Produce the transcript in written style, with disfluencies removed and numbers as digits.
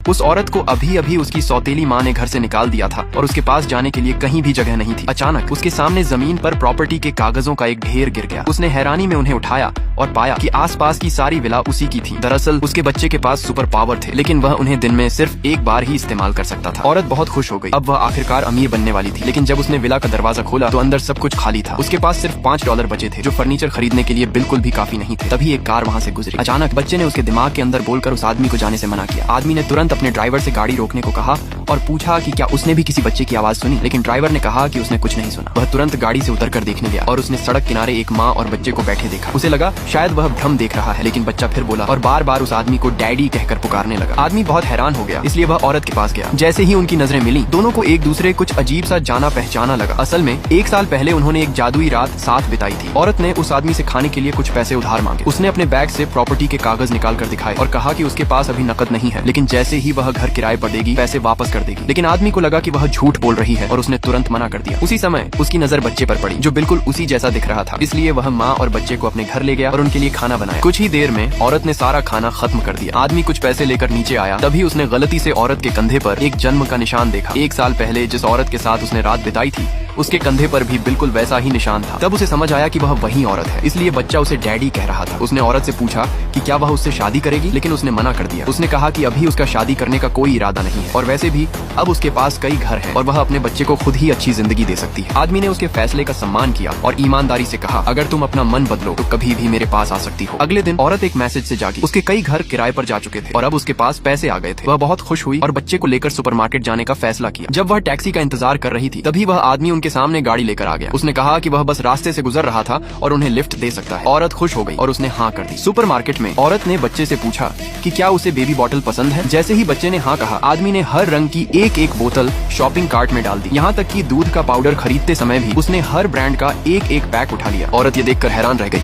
उस औरत को अभी अभी उसकी सौतेली माँ ने घर से निकाल दिया था और उसके पास जाने के लिए कहीं भी जगह नहीं थी। अचानक उसके सामने जमीन पर प्रॉपर्टी के कागजों का एक ढेर गिर गया। उसने हैरानी में उन्हें उठाया और पाया कि आसपास की सारी विला उसी की थी। दरअसल उसके बच्चे के पास सुपर पावर थे, लेकिन वह उन्हें दिन में सिर्फ एक बार ही इस्तेमाल कर सकता था। औरत बहुत खुश हो गई। अब वह आखिरकार अमीर बनने वाली थी। लेकिन जब उसने विला का दरवाजा खोला तो अंदर सब कुछ खाली था। उसके पास सिर्फ $5 बचे थे, जो फर्नीचर खरीदने के लिए बिल्कुल भी काफी नहीं थे। तभी एक कार वहाँ से गुजरी। अचानक बच्चे ने उसके दिमाग के अंदर बोलकर उस आदमी को जाने से मना किया। आदमी ने तुरंत अपने ड्राइवर से गाड़ी रोकने को कहा और पूछा कि क्या उसने भी किसी बच्चे की आवाज सुनी, लेकिन ड्राइवर ने कहा कि उसने कुछ नहीं सुना। वह तुरंत गाड़ी से उतरकर देखने गया और उसने सड़क किनारे एक माँ और बच्चे को बैठे देखा। उसे लगा शायद वह भ्रम देख रहा है, लेकिन बच्चा फिर बोला और बार बार उस आदमी को डैडी कहकर पुकारने लगा। आदमी बहुत हैरान हो गया, इसलिए वह औरत के पास गया। जैसे ही उनकी नजरें मिली, दोनों को एक दूसरे कुछ अजीब सा जाना पहचाना लगा। असल में 1 साल पहले उन्होंने एक जादुई रात साथ बिताई थी। औरत ने उस आदमी से खाने के लिए कुछ पैसे उधार मांगे। उसने अपने बैग से प्रॉपर्टी के कागज निकाल कर दिखाए और कहा कि उसके पास अभी नकद नहीं है, लेकिन जैसे ही वह घर किराए पर देगी पैसे वापस कर देगी। लेकिन आदमी को लगा कि वह झूठ बोल रही है और उसने तुरंत मना कर दिया। उसी समय उसकी नजर बच्चे पर पड़ी, जो बिल्कुल उसी जैसा दिख रहा था। इसलिए वह माँ और बच्चे को अपने घर ले गया और उनके लिए खाना बनाया। कुछ ही देर में औरत ने सारा खाना खत्म कर दिया। आदमी कुछ पैसे लेकर नीचे आया, तभी उसने गलती से औरत के कंधे पर एक जन्म का निशान देखा। 1 साल पहले जिस औरत के साथ उसने रात बिताई थी, उसके कंधे पर भी बिल्कुल वैसा ही निशान था। तब उसे समझ आया कि वह वही औरत है, इसलिए बच्चा उसे डैडी कह रहा था। उसने औरत से पूछा कि क्या वह उससे शादी करेगी, लेकिन उसने मना कर दिया। उसने कहा कि अभी उसका शादी करने का कोई इरादा नहीं है और वैसे भी अब उसके पास कई घर हैं और वह अपने बच्चे को खुद ही अच्छी जिंदगी दे सकती है। आदमी ने उसके फैसले का सम्मान किया और ईमानदारी से कहा, अगर तुम अपना मन बदलो तो कभी भी मेरे पास आ सकती हो। अगले दिन औरत एक मैसेज से जागी। उसके कई घर किराए पर जा चुके थे और अब उसके पास पैसे आ गए थे। वह बहुत खुश हुई और बच्चे को लेकर सुपरमार्केट जाने का फैसला किया। जब वह टैक्सी का इंतजार कर रही थी, तभी वह आदमी उनके सामने गाड़ी लेकर आ गया। उसने कहा कि वह बस रास्ते से गुजर रहा था और उन्हें लिफ्ट दे सकता है। औरत खुश हो गई और उसने हाँ कर दी। सुपरमार्केट में औरत ने बच्चे से पूछा कि क्या उसे बेबी बॉटल पसंद है। जैसे ही बच्चे ने हाँ कहा, आदमी ने हर रंग की एक एक बोतल शॉपिंग कार्ट में डाल दी। यहाँ तक कि दूध का पाउडर खरीदते समय भी उसने हर ब्रांड का एक एक पैक उठा लिया। औरत ये देखकर हैरान रह गई।